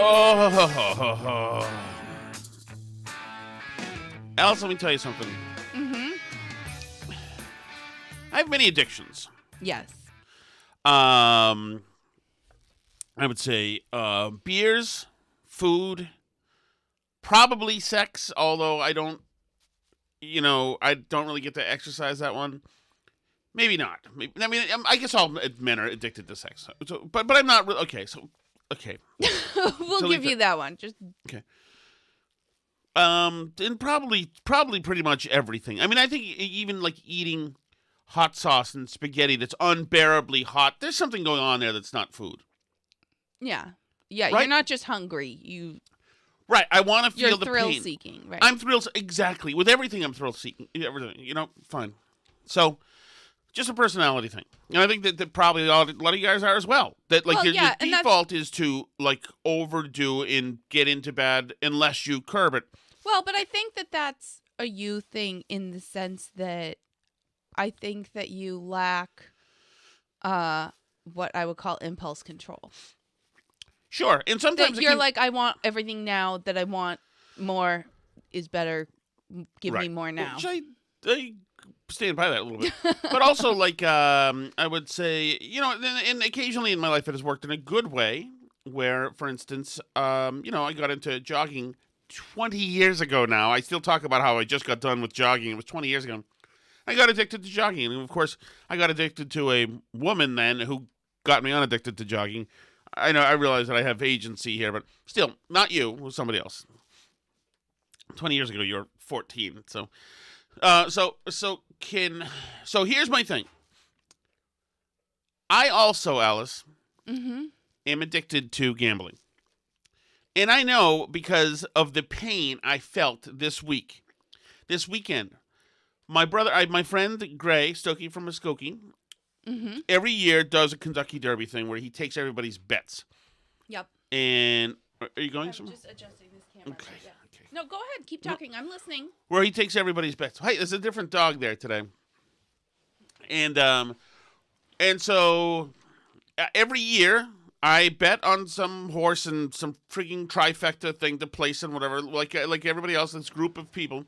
Oh. Alice, let me tell you something. Mm-hmm. I have many addictions. Yes. I would say beers, food, probably sex, although I don't really get to exercise that one. Maybe not. I guess all men are addicted to sex. So, but I'm not really. Okay, so, okay. We'll give you that one. Just okay. And probably pretty much everything. I mean, I think even like eating hot sauce and spaghetti that's unbearably hot, there's something going on there that's not food. Yeah. Right? You're not just hungry. Right, I want to feel the pain. You're thrill-seeking, right? I'm exactly. With everything, I'm thrill-seeking. Everything, fine. So, just a personality thing. And I think that probably a lot of you guys are as well. That your default is to like overdo and get into bed unless you curb it. Well, but I think that that's a you thing in the sense that I think that you lack what I would call impulse control. Sure, and sometimes you're like, I want everything now. That I want more is better. Give me more now. Which I stand by that a little bit, but also like I would say, and occasionally in my life it has worked in a good way. Where, for instance, I got into jogging 20 years ago now. I still talk about how I just got done with jogging. It was 20 years ago. I got addicted to jogging, and of course, I got addicted to a woman then who got me unaddicted to jogging. I know. I realize that I have agency here, but still, not you. It was somebody else. 20 years ago, you were 14. So here's my thing. I also, Alice, am addicted to gambling, and I know because of the pain I felt this weekend. My friend Gray Stokey from Muskogee. Every year does a Kentucky Derby thing where he takes everybody's bets. Yep. And are you going somewhere? I'm just adjusting this camera. Okay. Yeah. Okay. No, go ahead. Keep talking. No. I'm listening. Where he takes everybody's bets. Hey, there's a different dog there today. And so every year I bet on some horse and some freaking trifecta thing to place and whatever, like everybody else, this group of people.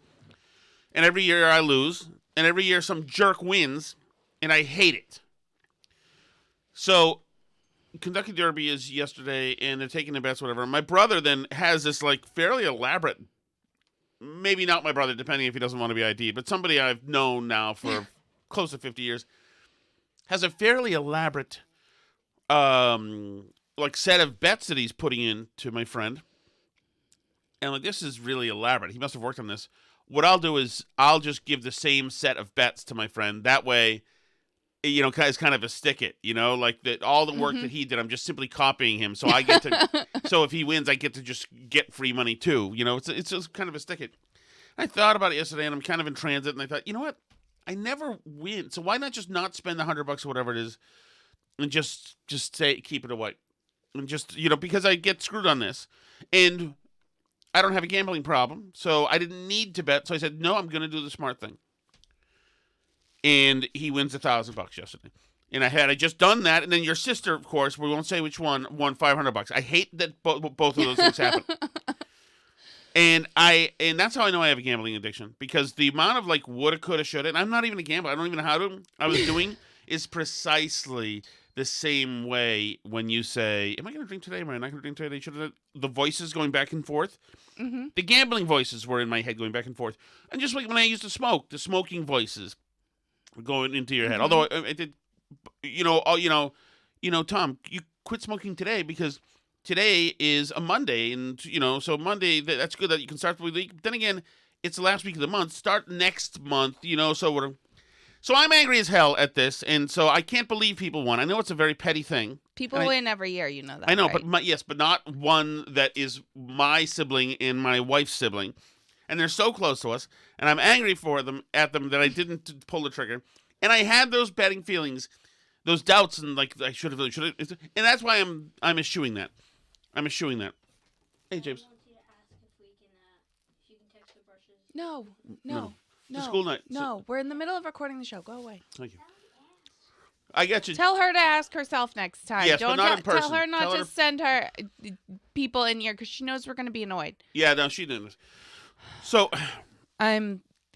And every year I lose, and every year some jerk wins, and I hate it. So, Kentucky Derby is yesterday, and they're taking the bets, whatever. My brother then has this, like, fairly elaborate, maybe not my brother, depending if he doesn't want to be ID'd, but somebody I've known now for close to 50 years, has a fairly elaborate, set of bets that he's putting in to my friend. And, this is really elaborate. He must have worked on this. What I'll do is I'll just give the same set of bets to my friend. That way, it's kind of a stick it, all the work that he did, I'm just simply copying him. So I get to, so if he wins, I get to just get free money too. It's just kind of a stick it. I thought about it yesterday, and I'm kind of in transit, and I thought, you know what? I never win. So why not just not spend the $100 or whatever it is, and just say keep it away, and just because I get screwed on this, and I don't have a gambling problem, so I didn't need to bet. So I said, no, I'm going to do the smart thing. And he wins $1,000 yesterday. And I just done that, and then your sister, of course, we won't say which one, won $500. I hate that both of those things happen. And that's how I know I have a gambling addiction, because the amount of woulda, coulda, shoulda, and I'm not even a gambler. I don't even know how to. I was doing is precisely the same way when you say, "Am I going to drink today? Am I not going to drink today?" The voices going back and forth. Mm-hmm. The gambling voices were in my head going back and forth, and just like when I used to smoke, the smoking voices were going into your head. Mm-hmm. Although I did, Tom, you quit smoking today because today is a Monday, and so Monday that's good that you can start the week. Then again, it's the last week of the month. Start next month, so whatever. So I'm angry as hell at this, and so I can't believe people won. I know it's a very petty thing. People win every year, you know that. I know, right? but not one that is my sibling and my wife's sibling, and they're so close to us, and I'm angry at them that I didn't pull the trigger, and I had those betting feelings, those doubts, and I should have, and that's why I'm eschewing that. I'm eschewing that. Hey, James. No. It's a school night. No, we're in the middle of recording the show. Go away. Thank you. I got you. Tell her to ask herself next time. Yes, but not in person. Tell her not to send her. people in here because she knows we're going to be annoyed. Yeah, no, she didn't. So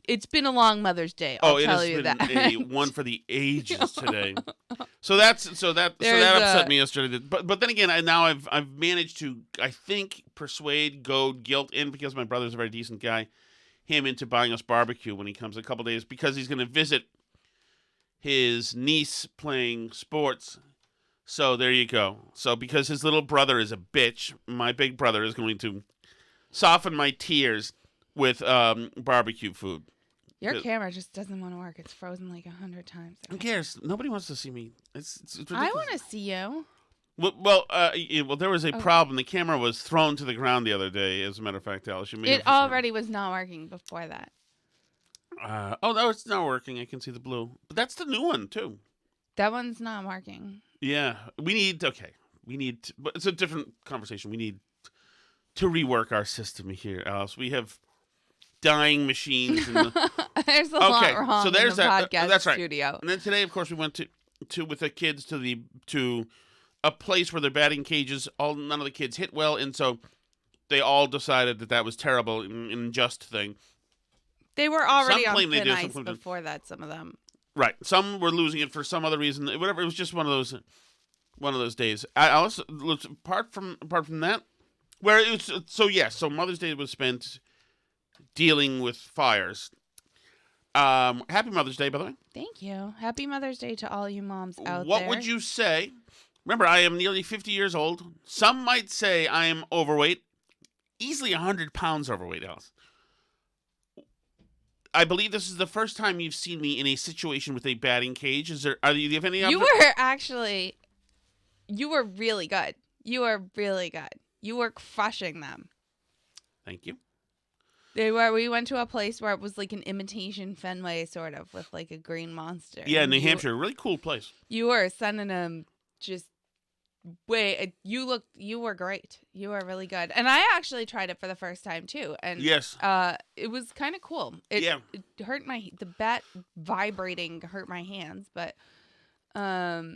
It's been a long Mother's Day. I'll tell you that. It has been a one for the ages today. So that upset me yesterday. But then again, I've managed to, I think, persuade, goad, guilt in, because my brother's a very decent guy, him into buying us barbecue when he comes in a couple days, because he's going to visit his niece playing sports. So there you go. So because his little brother is a bitch, my big brother is going to soften my tears with barbecue food. Your camera just doesn't want to work. It's frozen like 100 times. Who cares? Nobody wants to see me. It's ridiculous. I want to see you. Well, there was a problem. The camera was thrown to the ground the other day, as a matter of fact, Alice. It already was not working before that. No, it's not working. I can see the blue. But that's the new one, too. That one's not working. Yeah. But it's a different conversation. We need to rework our system here, Alice. We have dying machines. There's a lot wrong in the podcast that's right. studio. And then today, of course, we went to with the kids to a place where they're batting cages. None of the kids hit well, and so they all decided that was terrible and unjust thing. They were already on thin ice before that. Some of them, right? Some were losing it for some other reason. Whatever. It was just one of those days. Alice, apart from that, where it was so Mother's Day was spent dealing with fires. Happy Mother's Day, by the way. Thank you. Happy Mother's Day to all you moms out there. What would you say? Remember, I am nearly 50 years old. Some might say I am overweight. Easily 100 pounds overweight, Alice. I believe this is the first time you've seen me in a situation with a batting cage. Do you have any? You were really good. You were really good. You were crushing them. Thank you. We went to a place where it was like an imitation Fenway, sort of, with like a green monster. Yeah, New Hampshire, really cool place. You were sending them just you were great. You were really good. And I actually tried it for the first time too. And yes, it was kind of cool. It hurt the bat vibrating hurt my hands, but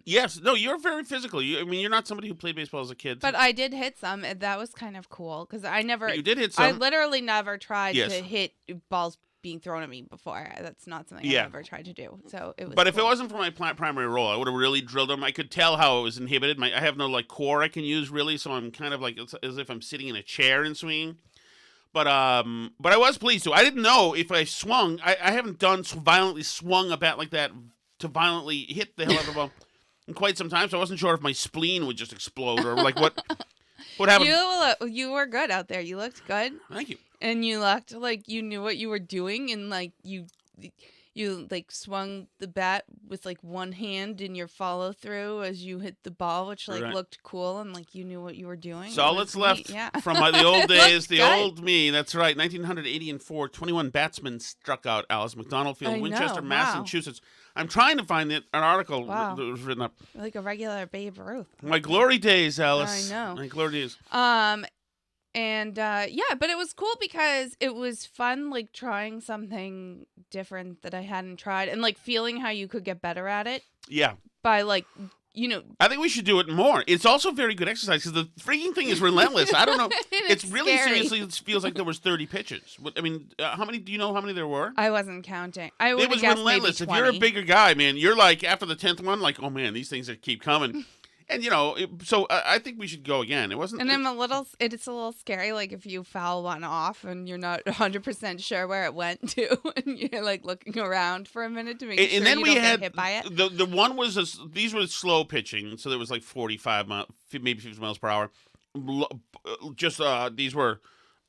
yes, no, you're very physical. You're not somebody who played baseball as a kid. But I did hit some, and that was kind of cool because You did hit some. I literally never tried to hit balls being thrown at me before. That's not something I ever tried to do. So it was. But if it wasn't for my primary role, I would have really drilled them. I could tell how it was inhibited. I have no core I can use really, so I'm kind of like as if I'm sitting in a chair and swinging. But I was pleased to. I didn't know if I swung. I haven't violently swung a bat like that to violently hit the hell out of the ball in quite some time, so I wasn't sure if my spleen would just explode or like what happened. You were good out there. You looked good. Thank you. And you looked like you knew what you were doing, and like you like swung the bat with like one hand in your follow through as you hit the ball, which like looked cool, and like you knew what you were doing. Solid's left from the old days, the old me. That's right, 1984. 21 batsmen struck out Alice McDonald Field, Winchester, Massachusetts. I'm trying to find an article that was written up. Like a regular Babe Ruth. My glory days, Alice. I know. My glory days. And but it was cool because it was fun, like trying something different that I hadn't tried and like feeling how you could get better at it. Yeah. By like, I think we should do it more. It's also very good exercise because the freaking thing is relentless. I don't know. It's really scary. Seriously, it feels like there was 30 pitches. I mean, how many? Do you know how many there were? I wasn't counting. It was relentless. If you're a bigger guy, man, you're like after the 10th one, like, oh man, these things that keep coming. And so I think we should go again. It wasn't. And it's a little scary, like if you foul one off and you're not 100% sure where it went to, and you're like looking around for a minute to make sure you don't get hit by it. The one was these were slow pitching, so there was like 45 maybe 50 miles per hour. Just these were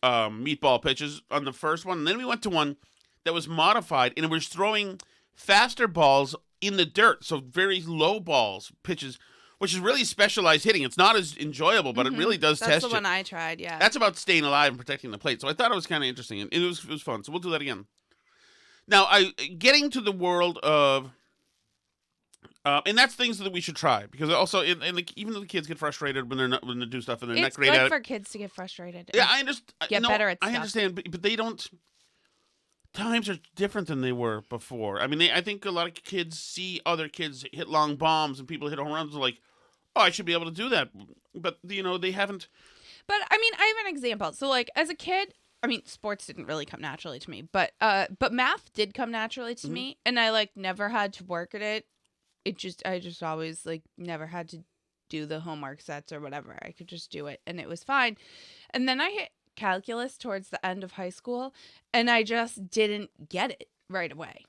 meatball pitches on the first one, and then we went to one that was modified, and it was throwing faster balls in the dirt, so very low pitches. Which is really specialized hitting. It's not as enjoyable, but it really does test you. That's the one I tried, yeah. That's about staying alive and protecting the plate. So I thought it was kind of interesting, and it was fun. So we'll do that again. Now, getting to the world of, and that's things that we should try because also, even though the kids get frustrated when they do stuff and they're not great at it. It's good for kids to get frustrated. Yeah, I understand. Get better at stuff. I understand, but they don't. Times are different than they were before. I mean, I think a lot of kids see other kids hit long bombs and people hit home runs like, oh, I should be able to do that. But, they haven't. But I mean, I have an example. So like as a kid, I mean, sports didn't really come naturally to me, but math did come naturally to me, and I like never had to work at it. I just always like never had to do the homework sets or whatever. I could just do it and it was fine. And then I hit calculus towards the end of high school and I just didn't get it right away.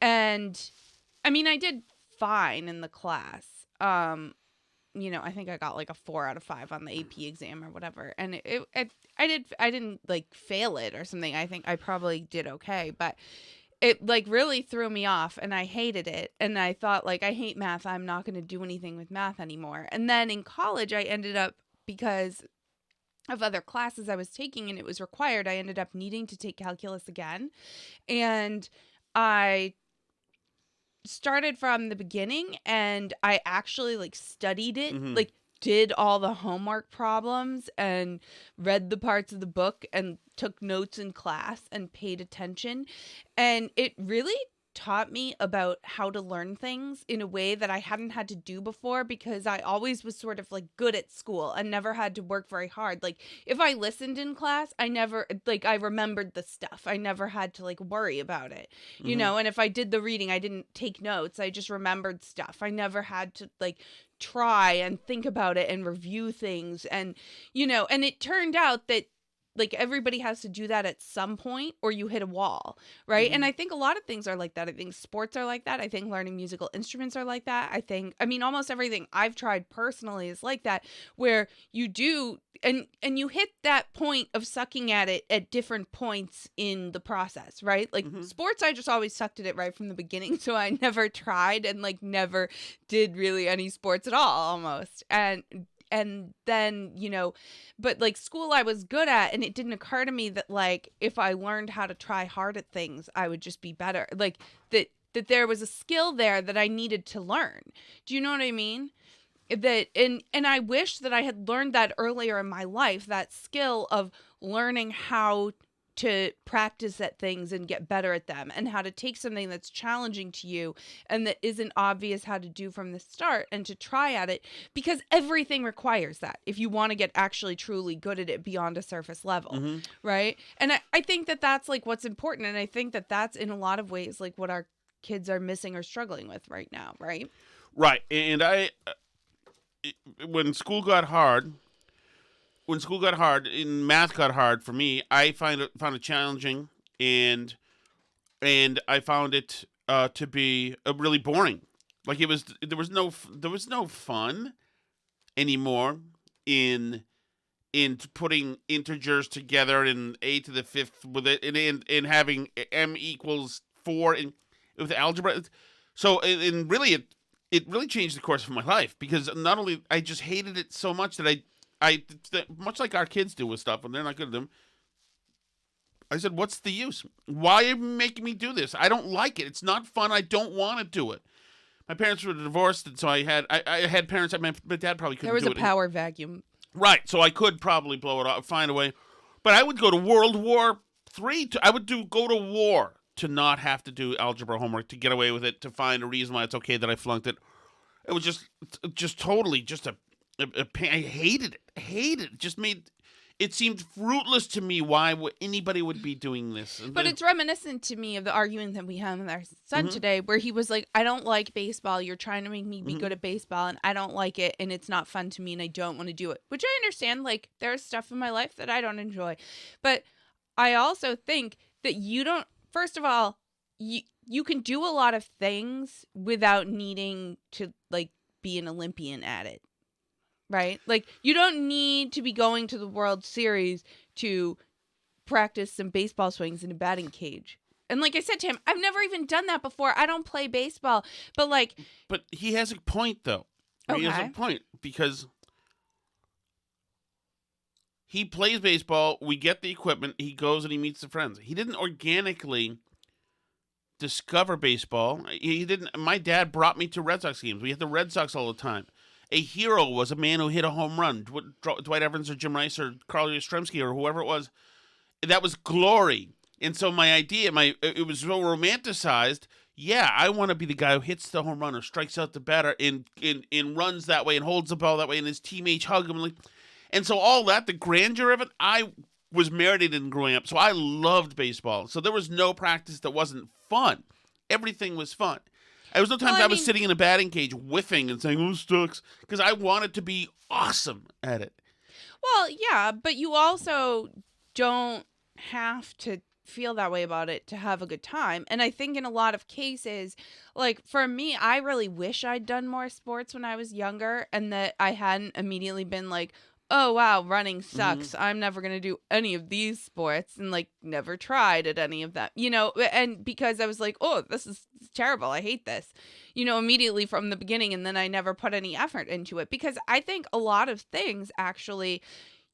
And I mean, I did fine in the class. You know, I think I got like a 4 out of 5 on the AP exam or whatever. And I didn't like fail it or something. I think I probably did okay, but it like really threw me off and I hated it. And I thought like, I hate math. I'm not going to do anything with math anymore. And then in college, I ended up, because of other classes I was taking and it was required, I ended up needing to take calculus again. And I started from the beginning and I actually like studied it, like did all the homework problems and read the parts of the book and took notes in class and paid attention. And it really taught me about how to learn things in a way that I hadn't had to do before, because I always was sort of like good at school and never had to work very hard. Like if I listened in class, I remembered the stuff. I never had to like worry about it, you know? And if I did the reading, I didn't take notes. I just remembered stuff. I never had to like try and think about it and review things. And, you know, and it turned out that like everybody has to do that at some point or you hit a wall, right? And I think a lot of things are like that. I think sports are like that. I think learning musical instruments are like that. I mean, almost everything I've tried personally is like that, where you do, and you hit that point of sucking at it at different points in the process, right? Like sports, I just always sucked at it right from the beginning. So I never tried and like never did really any sports at all almost. And then, you know, but like school I was good at, and it didn't occur to me that like if I learned how to try hard at things, I would just be better. Like that there was a skill there that I needed to learn. Do you know what I mean? That and I wish that I had learned that earlier in my life, that skill of learning how to practice at things and get better at them, and how to take something that's challenging to you and that isn't obvious how to do from the start and to try at it, because everything requires that if you want to get actually truly good at it beyond a surface level, right? And I think that that's like what's important, and I think that that's in a lot of ways like what our kids are missing or struggling with right now, right? Right. And when school got hard and math got hard for me, I found it challenging, and I found it to be really boring. Like there was no fun anymore in putting integers together in a to the fifth with it, and having m equals 4 with algebra. So and really it really changed the course of my life, because not only I just hated it so much that I much like our kids do with stuff when they're not good at them, I said, what's the use? Why are you making me do this? I don't like it. It's not fun. I don't want to do it. My parents were divorced, and so I had parents. My dad probably couldn't do it. There was a power vacuum. Right, so I could probably blow it off, find a way. But I would go to World War III. I would go to war to not have to do algebra homework, to get away with it, to find a reason why it's okay that I flunked it. It was just totally just a pain. I hated it. It just made it seemed fruitless to me. Why anybody would be doing this? But it's reminiscent to me of the argument that we had with our son today, where he was like, I don't like baseball. You're trying to make me be good at baseball, and I don't like it, and it's not fun to me, and I don't want to do it. Which I understand. Like, there's stuff in my life that I don't enjoy. But I also think that you don't, first of all, you can do a lot of things without needing to, like, be an Olympian at it. Right? Like, you don't need to be going to the World Series to practice some baseball swings in a batting cage. And like I said to him, I've never even done that before. I don't play baseball. But like... But he has a point, though. Okay. He has a point, because he plays baseball, we get the equipment, he goes and he meets the friends. He didn't organically discover baseball. He didn't. My dad brought me to Red Sox games. We had the Red Sox all the time. A hero was a man who hit a home run. Dwight Evans or Jim Rice or Carl Yastrzemski or whoever it was. That was glory. And so my idea, it was so romanticized. Yeah, I want to be the guy who hits the home run or strikes out the batter and runs that way and holds the ball that way, and his teammates hug him. And so all that, the grandeur of it, I was marinated in growing up. So I loved baseball. So there was no practice that wasn't fun. Everything was fun. There was no times I was sitting in a batting cage whiffing and saying, "Oh, Stooks," because I wanted to be awesome at it. Well, yeah, but you also don't have to feel that way about it to have a good time. And I think in a lot of cases, like for me, I really wish I'd done more sports when I was younger and that I hadn't immediately been like, oh, wow, running sucks. I'm never going to do any of these sports and like never tried at any of them, and because I was like, oh, this is terrible. I hate this, immediately from the beginning. And then I never put any effort into it because I think a lot of things actually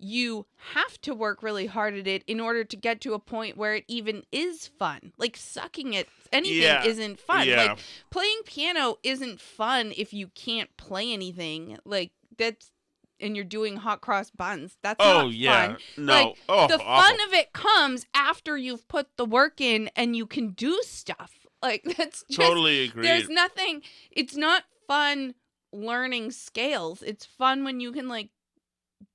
you have to work really hard at it in order to get to a point where it even is fun. Like sucking at anything isn't fun. Yeah. Like playing piano isn't fun if you can't play anything. Like that's and you're doing hot cross buns. That's not fun. No. Like, the fun of it comes after you've put the work in and you can do stuff. Like that's just totally agreed. There's nothing. It's not fun learning scales. It's fun when you can like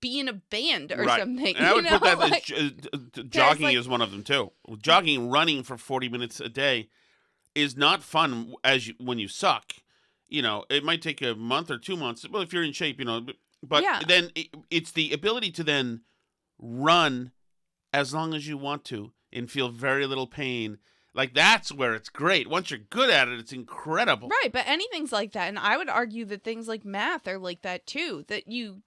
be in a band or something. And I would put that as jogging is one of them too. Jogging, running for 40 minutes a day is not fun when you suck. It might take a month or 2 months. Well, if you're in shape, but then it's the ability to then run as long as you want to and feel very little pain. Like that's where it's great. Once you're good at it, it's incredible. Right, but anything's like that. And I would argue that things like math are like that too. That you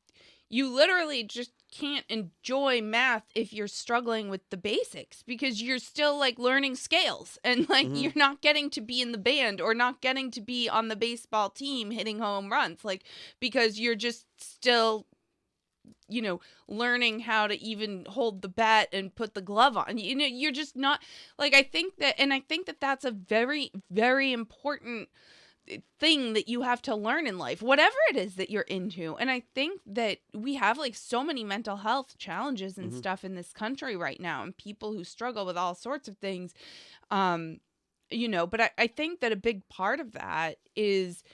literally just can't enjoy math if you're struggling with the basics because you're still like learning scales and like you're not getting to be in the band or not getting to be on the baseball team hitting home runs like because you're just still learning how to even hold the bat and put the glove on. You're just not like I think that that's a very, very important thing that you have to learn in life, whatever it is that you're into. And I think that we have like so many mental health challenges and stuff in this country right now and people who struggle with all sorts of things. But I think that a big part of that is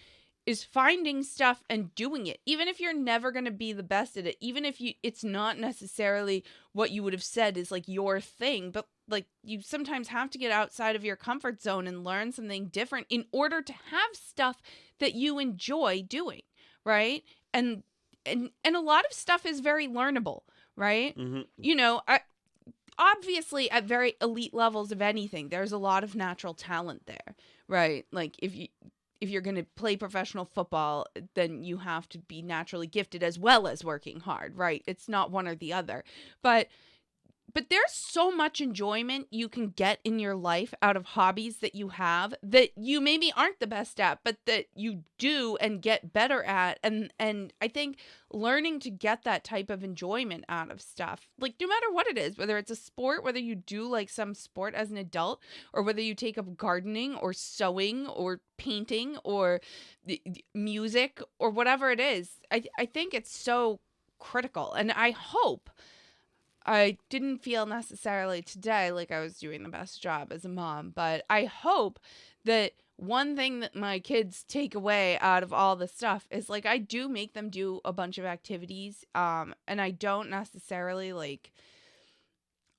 finding stuff and doing it, even if you're never going to be the best at it, even if it's not necessarily what you would have said is like your thing, but like you sometimes have to get outside of your comfort zone and learn something different in order to have stuff that you enjoy doing, right? And a lot of stuff is very learnable, right? Obviously at very elite levels of anything, there's a lot of natural talent there, right? Like if you're going to play professional football, then you have to be naturally gifted as well as working hard, right? It's not one or the other. But there's so much enjoyment you can get in your life out of hobbies that you have that you maybe aren't the best at, but that you do and get better at. And I think learning to get that type of enjoyment out of stuff, like no matter what it is, whether it's a sport, whether you do like some sport as an adult, or whether you take up gardening or sewing or painting or music or whatever it is, I think it's so critical. And I didn't feel necessarily today like I was doing the best job as a mom, but I hope that one thing that my kids take away out of all this stuff is like I do make them do a bunch of activities, and I don't necessarily like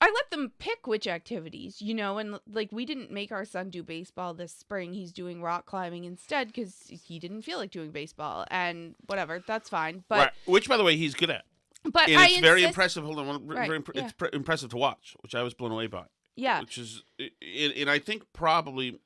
I let them pick which activities, and like we didn't make our son do baseball this spring. He's doing rock climbing instead because he didn't feel like doing baseball, and whatever, that's fine. But which, by the way, he's good at. But and it's very impressive. Hold on, it's impressive to watch, which I was blown away by. Yeah, which is, and I think probably.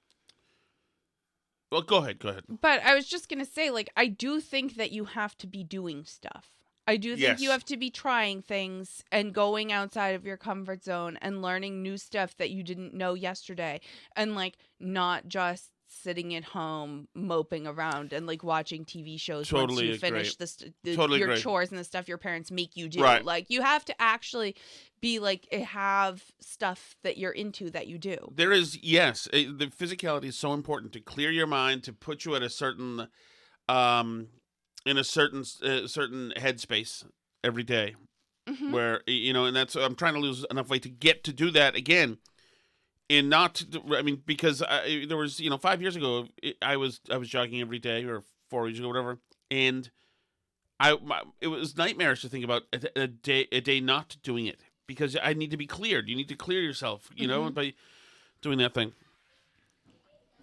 Well, go ahead. But I was just gonna say, like, I do think that you have to be doing stuff. I do think you have to be trying things and going outside of your comfort zone and learning new stuff that you didn't know yesterday, and like not just sitting at home moping around and like watching TV shows once you finish your chores and the stuff your parents make you do. Right. Like you have to actually be like have stuff that you're into that you do. There is the physicality is so important to clear your mind, to put you at a certain in a certain headspace every day, where and that's I'm trying to lose enough weight to get to do that again. And because there was, 5 years ago, I was jogging every day, or 4 years ago, whatever. And it was nightmarish to think about a day not doing it, because I need to be cleared. You need to clear yourself, by doing that thing.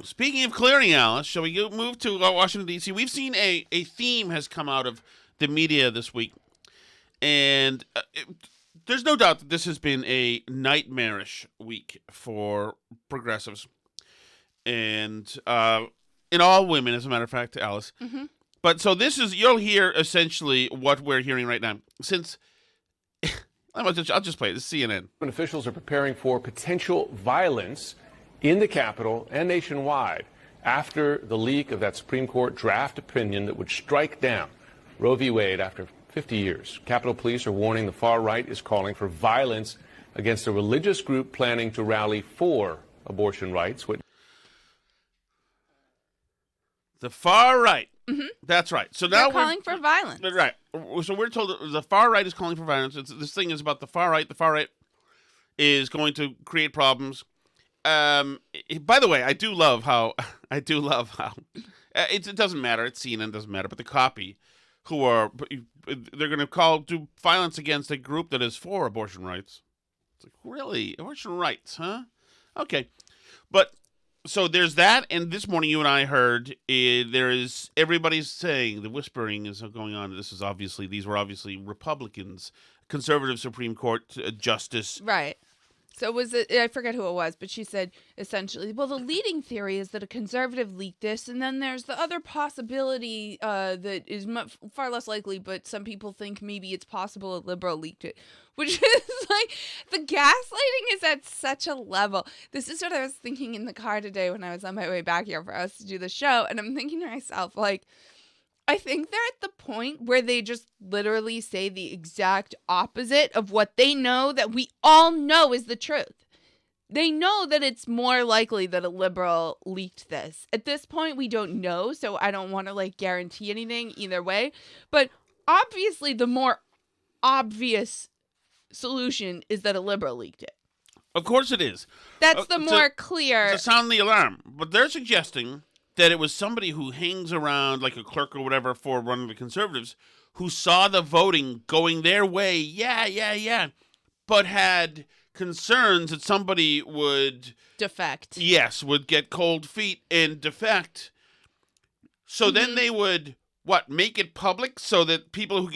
Speaking of clearing, Alice, shall we move to Washington, D.C.? We've seen a theme has come out of the media this week, and there's no doubt that this has been a nightmarish week for progressives, and in all women, as a matter of fact, Alice. Mm-hmm. But so you'll hear essentially what we're hearing right now. Since, I'll just play it. This is CNN. Officials are preparing for potential violence in the Capitol and nationwide after the leak of that Supreme Court draft opinion that would strike down Roe v. Wade after 50 years. Capitol Police are warning the far right is calling for violence against a religious group planning to rally for abortion rights. The far right. Mm-hmm. That's right. So now we're calling for violence. Right. So we're told that the far right is calling for violence. This thing is about the far right. The far right is going to create problems. By the way, I do love how it doesn't matter. It's CNN, doesn't matter. But the copy, they're going to do violence against a group that is for abortion rights. It's like, really? Abortion rights, huh? Okay. But so there's that, and this morning you and I heard everybody's saying the whispering is going on. These were obviously Republicans, conservative Supreme Court justice. Right. So was it? I forget who it was, but she said essentially, well, the leading theory is that a conservative leaked this, and then there's the other possibility that is far less likely, but some people think maybe it's possible a liberal leaked it, which is like the gaslighting is at such a level. This is what I was thinking in the car today when I was on my way back here for us to do the show, and I'm thinking to myself, like, I think they're at the point where they just literally say the exact opposite of what they know that we all know is the truth. They know that it's more likely that a liberal leaked this. At this point, we don't know, so I don't want to guarantee anything either way. But obviously, the more obvious solution is that a liberal leaked it. Of course it is. That's the more clear. To sound the alarm. But they're suggesting that it was somebody who hangs around, like a clerk or whatever, for one of the conservatives, who saw the voting going their way, but had concerns that somebody would defect. Yes, would get cold feet and defect. So then they would, make it public so that people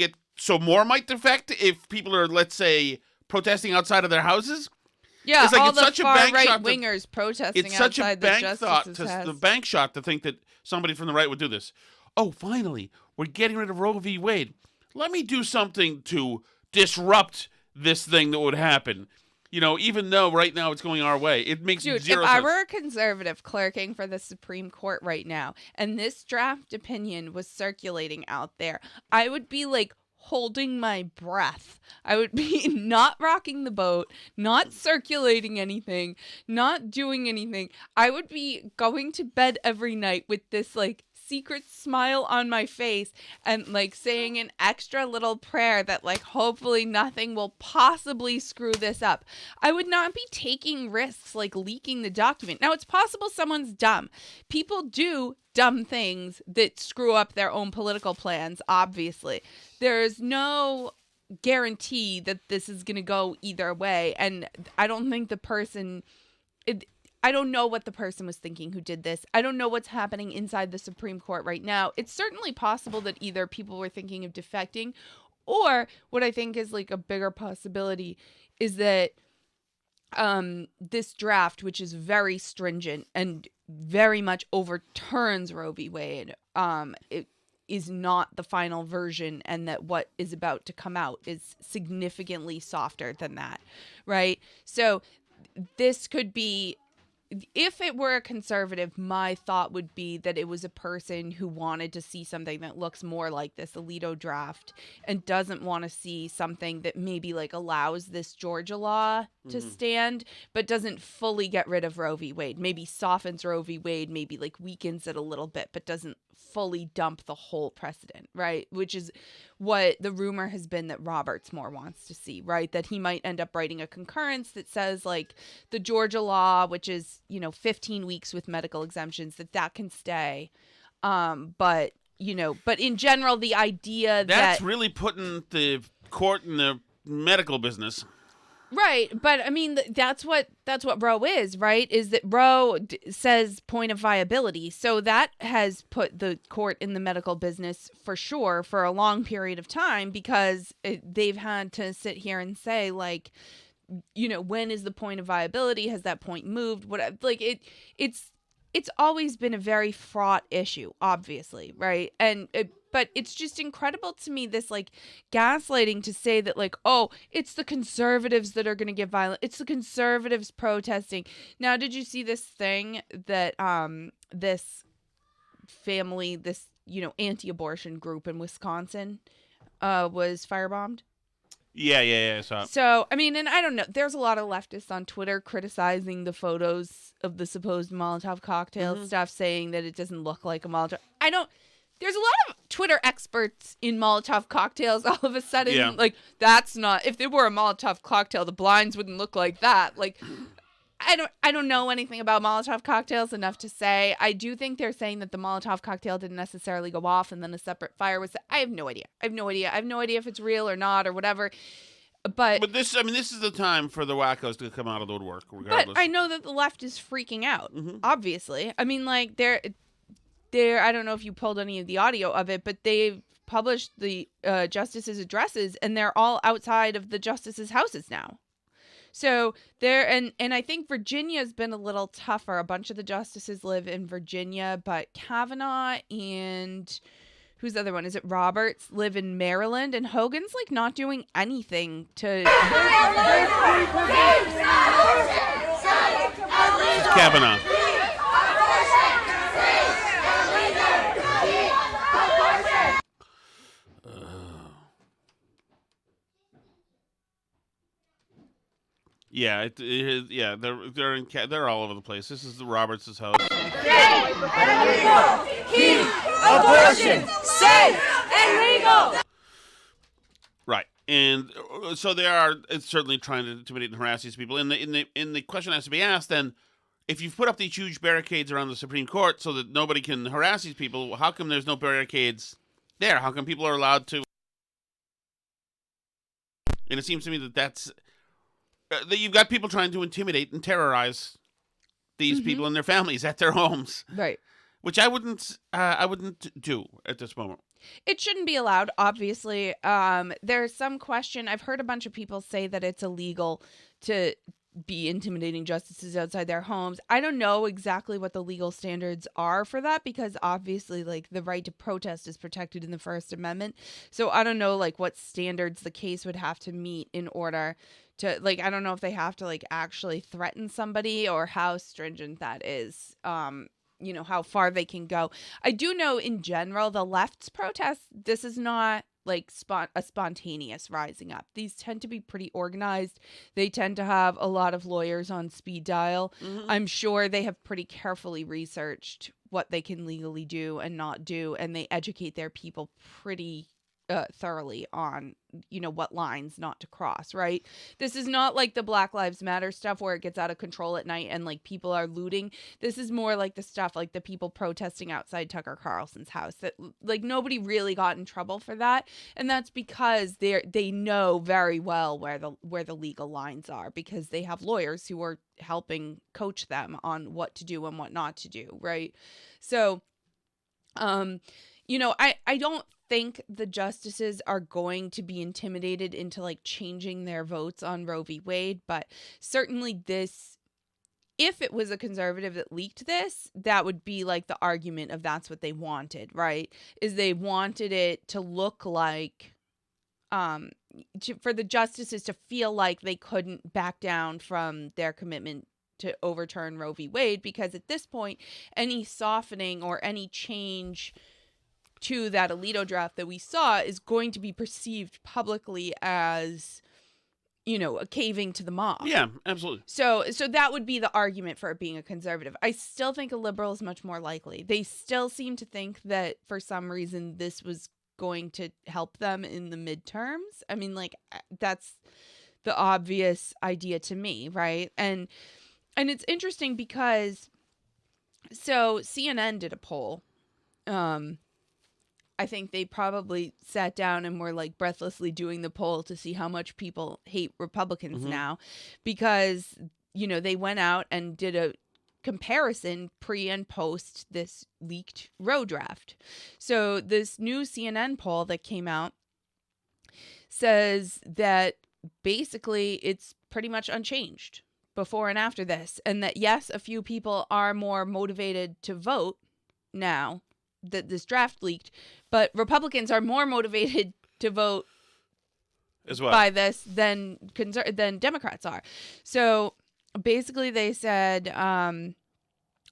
more might defect if people are, let's say, protesting outside of their houses? Yeah, it's all the far-right wingers protesting outside the justice's house. The bank shot to think that somebody from the right would do this. Oh, finally, we're getting rid of Roe v. Wade. Let me do something to disrupt this thing that would happen. Even though right now it's going our way. It makes zero sense. If I were a conservative clerking for the Supreme Court right now, and this draft opinion was circulating out there, I would be holding my breath. I would be not rocking the boat, not circulating anything, not doing anything. I would be going to bed every night with this secret smile on my face and saying an extra little prayer that hopefully nothing will possibly screw this up. I would not be taking risks leaking the document. Now, it's possible someone's dumb. People do dumb things that screw up their own political plans, obviously. There's no guarantee that this is going to go either way, and I don't think I don't know what the person was thinking who did this. I don't know what's happening inside the Supreme Court right now. It's certainly possible that either people were thinking of defecting, or what I think is a bigger possibility is that this draft, which is very stringent and very much overturns Roe v. Wade, it is not the final version, and that what is about to come out is significantly softer than that, right? So this could be, if it were a conservative, my thought would be that it was a person who wanted to see something that looks more like this Alito draft and doesn't want to see something that maybe allows this Georgia law to stand, but doesn't fully get rid of Roe v. Wade. Maybe softens Roe v. Wade, maybe weakens it a little bit, but doesn't fully dump the whole precedent, right? Which is what the rumor has been that Roberts more wants to see, right? That he might end up writing a concurrence that says the Georgia law, which is, 15 weeks with medical exemptions, that can stay. But but in general, the idea that's really putting the court in the medical business. Right, but I mean that's what Roe is, right? Is that Roe says point of viability. So that has put the court in the medical business for sure for a long period of time, because they've had to sit here and say, like, when is the point of viability? Has that point moved? What, like, it's always been a very fraught issue, obviously, right? But it's just incredible to me, this, like, gaslighting to say that, like, oh, it's the conservatives that are going to get violent. It's the conservatives protesting. Now, did you see this thing that this family, this, anti-abortion group in Wisconsin was firebombed? Yeah, I saw it. So, I mean, and I don't know. There's a lot of leftists on Twitter criticizing the photos of the supposed Molotov cocktail stuff, saying that it doesn't look like a Molotov. There's a lot of Twitter experts in Molotov cocktails all of a sudden. Yeah. Like, that's not, if they were a Molotov cocktail, the blinds wouldn't look like that. Like, I don't know anything about Molotov cocktails enough to say. I do think they're saying that the Molotov cocktail didn't necessarily go off and then a separate fire was. I have no idea. I have no idea if it's real or not or whatever. But this is the time for the wackos to come out of the woodwork, regardless. But I know that the left is freaking out. Obviously, I mean, like, they're. I don't know if you pulled any of the audio of it, but they've published the justices' addresses, and they're all outside of the justices' houses now. So and I think Virginia's been a little tougher. A bunch of the justices live in Virginia, but Kavanaugh and who's the other one? Is it Roberts? Live in Maryland, and Hogan's, like, not doing anything to. Kavanaugh. Yeah, they're all over the place. This is the Roberts' house. Safe and legal. Keep abortion safe and legal. Right, and so they are certainly trying to intimidate and harass these people. And the question has to be asked then: if you've put up these huge barricades around the Supreme Court so that nobody can harass these people, how come there's no barricades there? How come people are allowed to? And it seems to me that's. That you've got people trying to intimidate and terrorize these people and their families at their homes, Right? Which I wouldn't do at this moment. It shouldn't be allowed, obviously. There's some question. I've heard a bunch of people say that it's illegal to be intimidating justices outside their homes. I don't know exactly what the legal standards are for that, because obviously, like, the right to protest is protected in the First Amendment. So I don't know, like, what standards the case would have to meet in order to, like, I don't know if they have to, like, actually threaten somebody or how stringent that is. How far they can go. I do know in general, the left's protests, this is not like a spontaneous rising up. These tend to be pretty organized. They tend to have a lot of lawyers on speed dial. I'm sure they have pretty carefully researched what they can legally do and not do, and they educate their people pretty thoroughly on, what lines not to cross, right? This is not like the Black Lives Matter stuff where it gets out of control at night and, like, people are looting. This is more like the stuff like the people protesting outside Tucker Carlson's house that, like, nobody really got in trouble for that. And that's because they know very well where the legal lines are, because they have lawyers who are helping coach them on what to do and what not to do, right? So, I don't think the justices are going to be intimidated into, like, changing their votes on Roe v. Wade, but certainly if it was a conservative that leaked this, that would be, like, the argument of that's what they wanted, right? Is they wanted it to look like, for the justices to feel like they couldn't back down from their commitment to overturn Roe v. Wade, because at this point, any softening or any change to that Alito draft that we saw is going to be perceived publicly as, a caving to the mob. Yeah, absolutely. So that would be the argument for it being a conservative. I still think a liberal is much more likely. They still seem to think that for some reason this was going to help them in the midterms. I mean, like, that's the obvious idea to me, right? And it's interesting because, so CNN did a poll, I think they probably sat down and were like breathlessly doing the poll to see how much people hate Republicans now, because, you know, they went out and did a comparison pre and post this leaked Roe draft. So this new CNN poll that came out says that basically it's pretty much unchanged before and after this, and that yes, a few people are more motivated to vote now that this draft leaked, but Republicans are more motivated to vote as well by this than Democrats are. So basically they said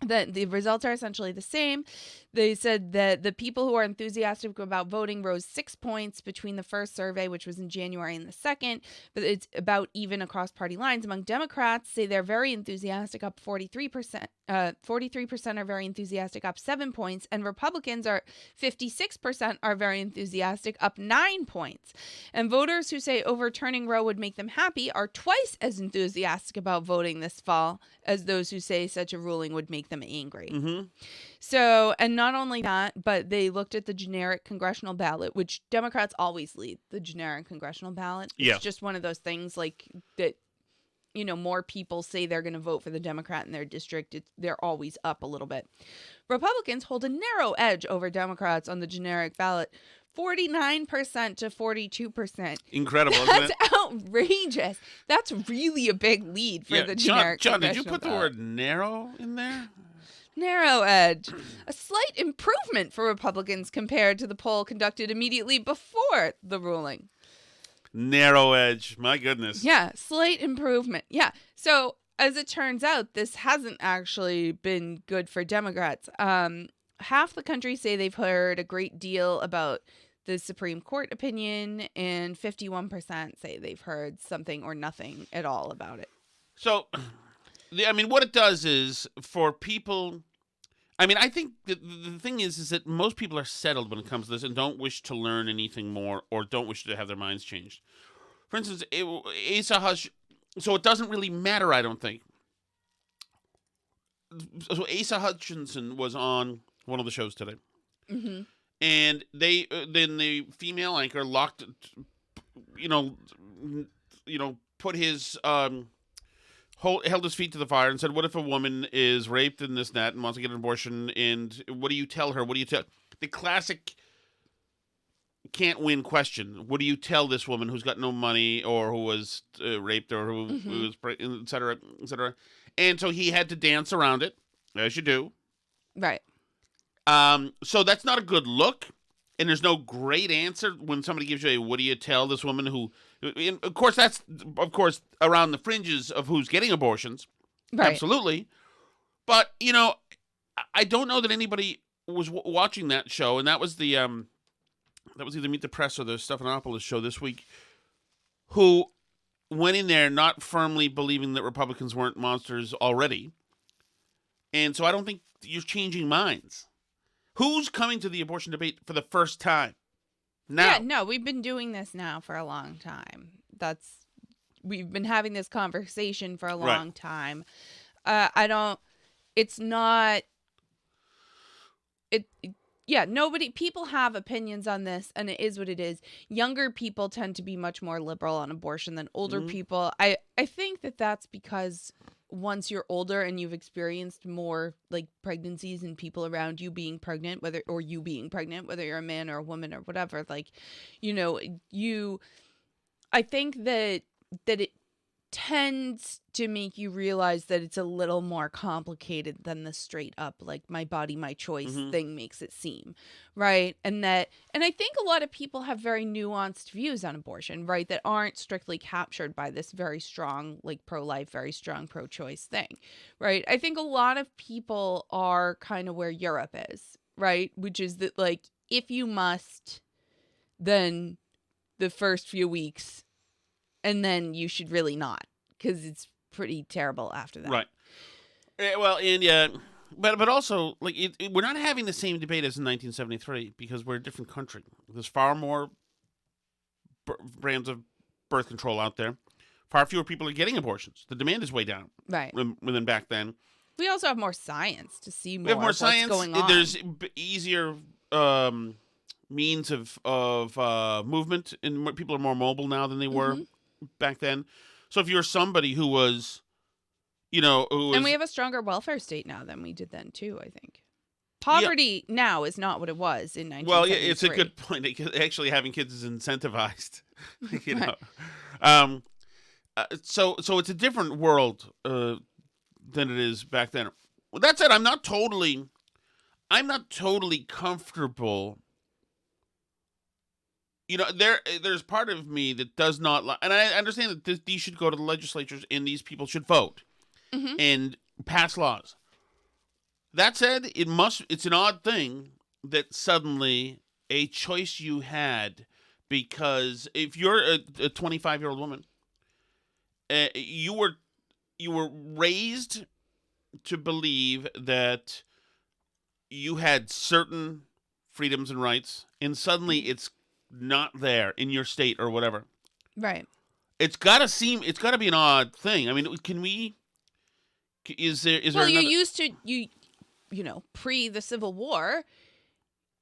that the results are essentially the same. They said that the people who are enthusiastic about voting rose 6 points between the first survey, which was in January, and the second, but it's about even across party lines. Among Democrats, say they're very enthusiastic, up 43%. 43% are very enthusiastic, up 7 points, and Republicans are 56% are very enthusiastic, up 9 points. And voters who say overturning Roe would make them happy are twice as enthusiastic about voting this fall as those who say such a ruling would make them angry. So, and not only that, but they looked at the generic congressional ballot, which Democrats always lead the generic congressional ballot. It's just one of those things like that, you know, more people say they're going to vote for the Democrat in their district. They're always up a little bit. Republicans hold a narrow edge over Democrats on the generic ballot, 49% to 42%. Incredible, isn't it? That's outrageous. That's really a big lead for the generic John, did you congressional put the ballot. word narrow in there? Narrow edge. A slight improvement for Republicans compared to the poll conducted immediately before the ruling. Narrow edge. My goodness. Yeah, slight improvement. Yeah. So as it turns out, this hasn't actually been good for Democrats. Half the country say they've heard a great deal about the Supreme Court opinion, and 51% say they've heard something or nothing at all about it. So, I mean, what it does is for people, I mean, I think the thing is that most people are settled when it comes to this and don't wish to learn anything more or don't wish to have their minds changed. For instance, Asa Hush, so it doesn't really matter, I don't think. So Asa Hutchinson was on one of the shows today. And then the female anchor locked, put his, held his feet to the fire and said, what if a woman is raped and this and that and wants to get an abortion, and what do you tell her? What do you tell? The classic can't win question. What do you tell this woman who's got no money or who was raped or who was, et cetera, et cetera? And so he had to dance around it, as you do. Right. So that's not a good look, and there's no great answer when somebody gives you a what do you tell this woman who, and of course that's around the fringes of who's getting abortions. Right. Absolutely. But, you know, I don't know that anybody was watching that show, and that was the that was either Meet the Press or the Stephanopoulos show this week, who went in there not firmly believing that Republicans weren't monsters already. And so I don't think you're changing minds. Who's coming to the abortion debate for the first time? Now. Yeah, no, we've been doing this now for a long time. We've been having this conversation for a long time. People have opinions on this, and it is what it is. Younger people tend to be much more liberal on abortion than older people. I think that's because once you're older and you've experienced more like pregnancies and people around you being pregnant, whether you're a man or a woman or whatever, like, you know, I think that it tends to make you realize that it's a little more complicated than the straight up, like, my body, my choice thing makes it seem, right? And I think a lot of people have very nuanced views on abortion, right, that aren't strictly captured by this very strong, like, pro-life, very strong pro-choice thing, right? I think a lot of people are kind of where Europe is, right, which is that, like, if you must, then the first few weeks, and then you should really not, because it's pretty terrible after that. Right. Well, and but also, like, we're not having the same debate as in 1973 because we're a different country. There's far more brands of birth control out there. Far fewer people are getting abortions. The demand is way down. Right. Than back then. We also have more science to see more. We have more science. What's going on. There's easier means of movement, and people are more mobile now than they were back then. So if you're somebody who was, and we have a stronger welfare state now than we did then too, I think. Poverty now is not what it was in 1973. Well, yeah, it's a good point. Actually, having kids is incentivized. So it's a different world than it is back then. Well, that said, I'm not totally comfortable. There's part of me that does not like, and I understand that these should go to the legislatures and these people should vote and pass laws. That said, it's an odd thing that suddenly a choice you had, because if you're a 25-year-old woman, you were raised to believe that you had certain freedoms and rights, and suddenly it's not there in your state or whatever. Right. It's got to be an odd thing. I mean, is there Well, another... you used to pre the Civil War,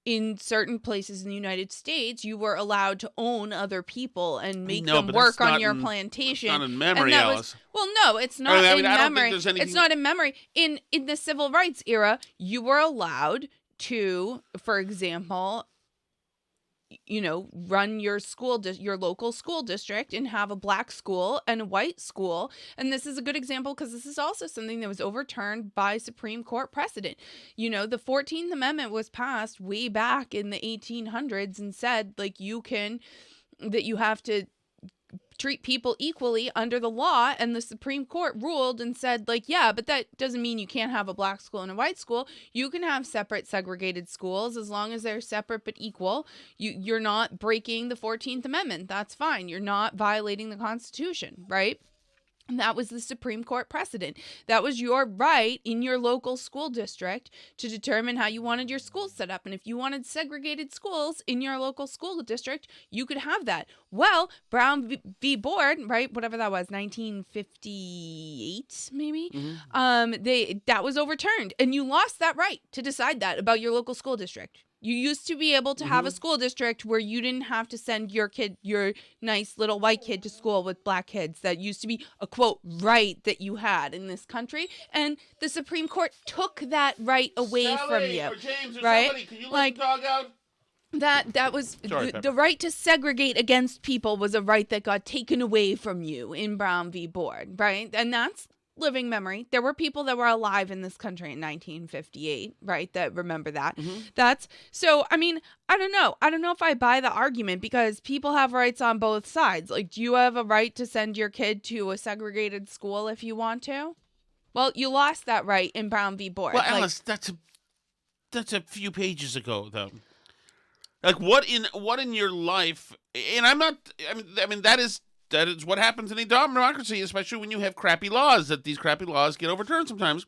in certain places in the United States, you were allowed to own other people and make them work on your plantation. Not in memory, Alice. No, it's not in memory. I don't think there's anything... It's not in memory. In the civil rights era, you were allowed to, for example, run your your local school district and have a black school and a white school. And this is a good example because this is also something that was overturned by Supreme Court precedent. The 14th Amendment was passed way back in the 1800s and said, that you have to treat people equally under the law, and the Supreme Court ruled and said, yeah, but that doesn't mean you can't have a black school and a white school. You can have separate segregated schools as long as they're separate but equal. You're not breaking the 14th Amendment. That's fine. You're not violating the Constitution, right? And that was the Supreme Court precedent. That was your right in your local school district to determine how you wanted your school set up. And if you wanted segregated schools in your local school district, you could have that. Well, Brown v. Board, right, whatever that was, 1958 maybe, that was overturned. And you lost that right to decide that about your local school district. You used to be able to have a school district where you didn't have to send your nice little white kid to school with black kids. That used to be a, quote, right that you had in this country. And the Supreme Court took that right away from you. Or James or right? Somebody, can you let the dog out? That was the right to segregate against people was a right that got taken away from you in Brown v. Board, right? And that's living memory. There were people that were alive in this country in 1958, right, that remember that. That's so, I mean, I don't know if I buy the argument, because people have rights on both sides. Do you have a right to send your kid to a segregated school if you want to? Well, you lost that right in Brown v. Board. Well, Alice, that's a few pages ago, though. What in your life? And I'm not. I mean that is what happens in a democracy, especially when you have crappy laws. That these crappy laws get overturned sometimes,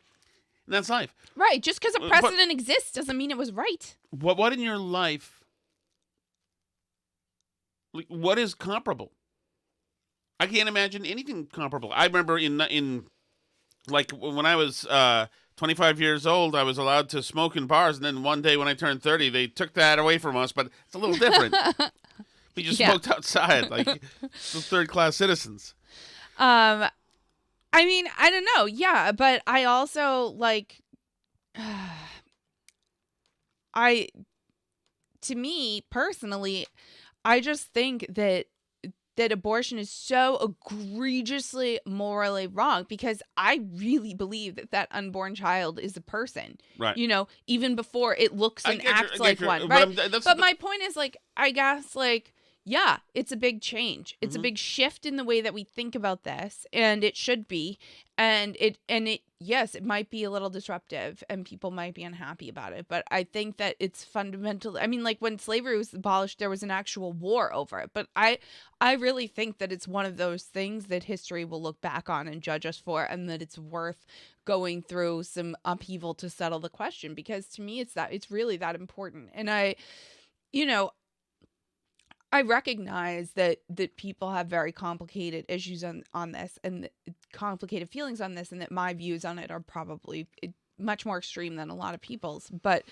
and that's life. Right. Just because a precedent exists doesn't mean it was right. What in your life? What is comparable? I can't imagine anything comparable. I remember in when I was 25 years old, I was allowed to smoke in bars, and then one day when I turned 30, they took that away from us. But it's a little different. We just smoked outside like third-class citizens. I mean, I don't know. Yeah, but I also to me personally, I just think that abortion is so egregiously morally wrong, because I really believe that unborn child is a person. Right. Even before it looks and acts like one. Right. But my point is, I guess, yeah, it's a big change. It's a big shift in the way that we think about this, and it should be. And yes, it might be a little disruptive and people might be unhappy about it, but I think that it's fundamental. I mean, when slavery was abolished, there was an actual war over it, but I really think that it's one of those things that history will look back on and judge us for, and that it's worth going through some upheaval to settle the question, because to me it's really that important. And I recognize that people have very complicated issues on this, and complicated feelings on this, and that my views on it are probably much more extreme than a lot of people's. But,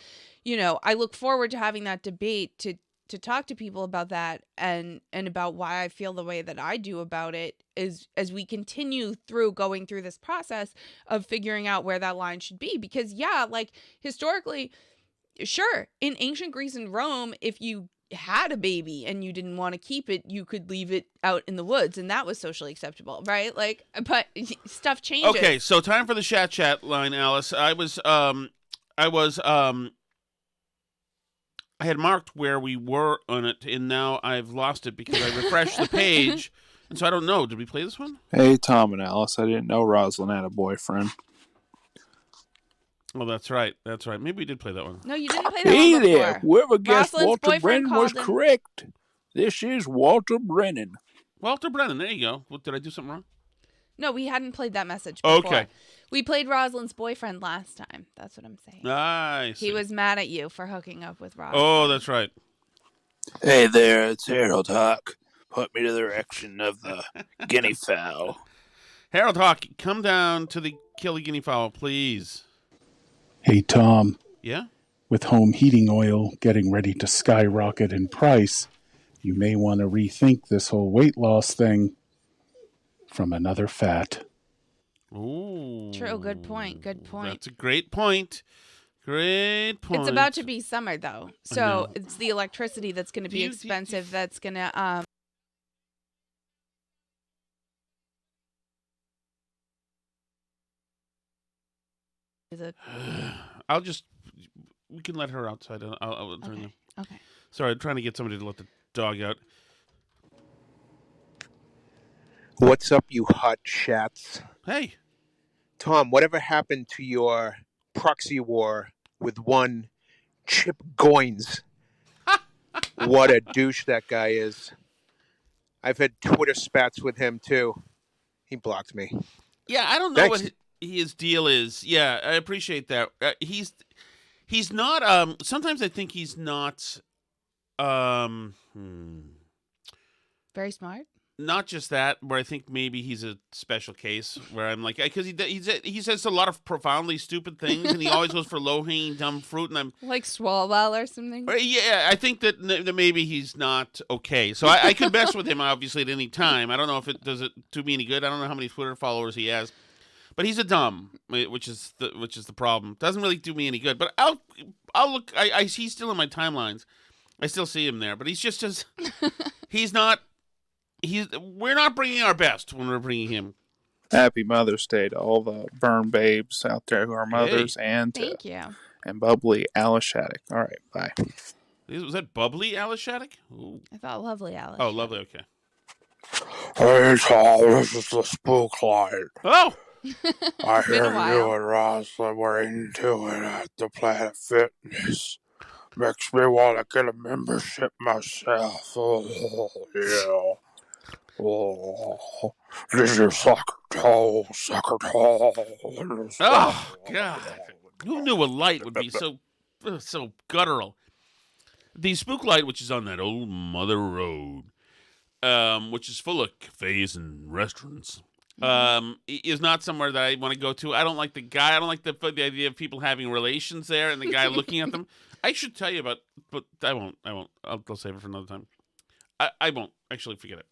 I look forward to having that debate to talk to people about that and about why I feel the way that I do about it is as we continue going through this process of figuring out where that line should be. Because like historically, sure, in ancient Greece and Rome, if you had a baby and you didn't want to keep it, you could leave it out in the woods, and that was socially acceptable, right? Like, but stuff changes. Okay, so time for the chat line, Alice. I had marked where we were on it, and now I've lost it because I refreshed the page, and so I don't know. Did we play this one? Hey, Tom and Alice. I didn't know Rosalind had a boyfriend. Oh, that's right. That's right. Maybe we did play that one. No, you didn't play that Hey one before. there. Whoever guessed Rosalind's Walter boyfriend Brennan was called him- correct. This is Walter Brennan. Walter Brennan. There you go. What, did I do something wrong? No, we hadn't played that message before. Okay. We played Rosalind's boyfriend last time. That's what I'm saying. I see. He was mad at you for hooking up with Rosalind. Oh, that's right. Hey there, it's Harold Hawk. Put me to the direction of the guinea fowl. Harold Hawk, come down to the kill the guinea fowl, please. Hey, Tom, Yeah? with home heating oil getting ready to skyrocket in price, you may want to rethink this whole weight loss thing from another fat. Ooh. True. Good point. Good point. That's a great point. Great point. It's about to be summer, though. know. So it's the electricity that's going to be Do you- expensive. That's going to... We can let her outside. I'll turn Okay. them. Okay. Sorry, I'm trying to get somebody to let the dog out. What's up, you hot shats? Hey. Tom, whatever happened to your proxy war with one Chip Goins? What a douche that guy is. I've had Twitter spats with him, too. He blocked me. Yeah, I don't know Thanks. what his deal is. Yeah, I appreciate that. He's not. Sometimes I think he's not. Very smart. Not just that, where I think maybe he's a special case. Where I'm like, because he says a lot of profoundly stupid things, and he always goes for low hanging dumb fruit, and I'm. Like Swalwell or something. Yeah, I think that maybe he's not okay. So I could mess with him obviously at any time. I don't know if it does it do me any good. I don't know how many Twitter followers he has, but he's a dumb, which is the problem. Doesn't really do me any good. But I'll look. He's still in my timelines. I still see him there, but he's just as he's not. We're not bringing our best when we're bringing him. Happy Mother's Day to all the burn babes out there who are mothers and Thank you. and bubbly Alice Shattuck. All right, bye. Was that bubbly Alice Shattuck? Ooh. I thought lovely, Alice. Oh, lovely. Okay. Hey Tom, this is the spook light. Oh, I Been a hear while. you and Rosalind were into it at the Planet Fitness. Makes me want to get a membership myself. Oh, yeah. Oh, this is soccer toe. oh, God! Who knew a light would be so guttural? The spook light, which is on that old mother road, which is full of cafes and restaurants, is not somewhere that I want to go to. I don't like the guy. I don't like the idea of people having relations there and the guy looking at them. I should tell you about, but I won't. I'll save it for another time. I won't. Actually, forget it.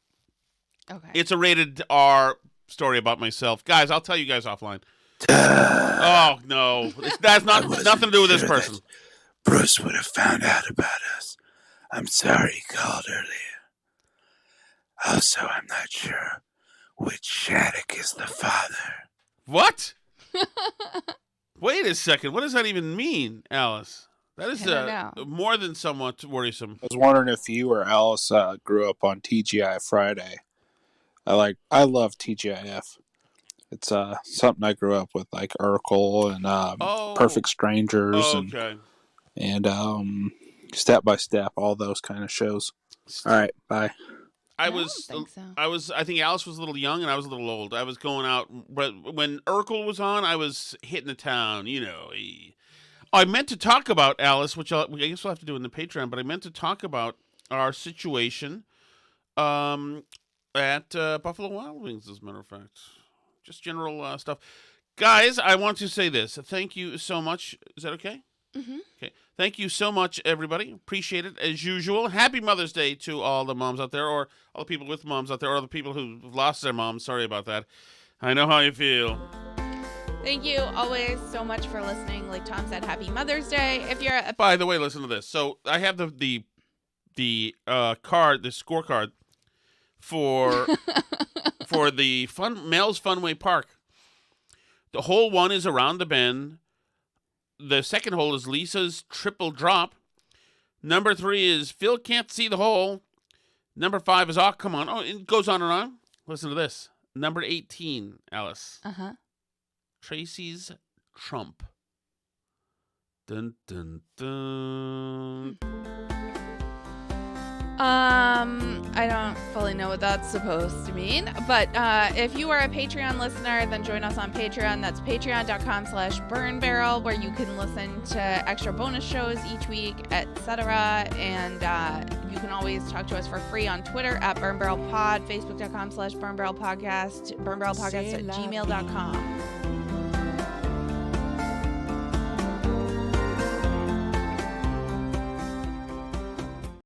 Okay. It's a rated R story about myself. Guys, I'll tell you guys offline. Oh, no. That's nothing to do with this person. Bruce would have found out about us. I'm sorry he called earlier. Also, I'm not sure which Shattuck is the father. What? Wait a second. What does that even mean, Alice? That is I don't know. more than somewhat worrisome. I was wondering if you or Alice grew up on TGI Friday. I love TGIF. It's something I grew up with, like Urkel and Perfect Strangers Okay. and Step by Step, all those kind of shows. All right, bye. I don't was, think so. I think Alice was a little young and I was a little old. I was going out, but when Urkel was on, I was hitting the town, you know. I meant to talk about, Alice, which I guess we'll have to do in the Patreon, but I meant to talk about our situation at Buffalo Wild Wings, as a matter of fact. Just general stuff. Guys, I want to say this. Thank you so much. Is that okay? Mm-hmm. Okay. Thank you so much, everybody. Appreciate it as usual. Happy Mother's Day to all the moms out there, or all the people with moms out there, or the people who've lost their moms. Sorry about that. I know how you feel. Thank you always so much for listening. Like Tom said, Happy Mother's Day. If you're By the way, listen to this. So I have the scorecard for for the Mel's Funway Park. The hole 1 is around the bend. The second hole is Lisa's triple drop. Number 3 is Phil can't see the hole. Number 5 is come on. Oh, it goes on and on. Listen to this. Number 18, Alice. Tracy's trump. Dun dun dun. I don't fully know what that's supposed to mean, but if you are a Patreon listener, then join us on Patreon. That's patreon.com/burnbarrel, where you can listen to extra bonus shows each week, etc. And you can always talk to us for free on Twitter at burnbarrelpod, facebook.com/burnbarrelpodcast, burnbarrelpodcast@gmail.com.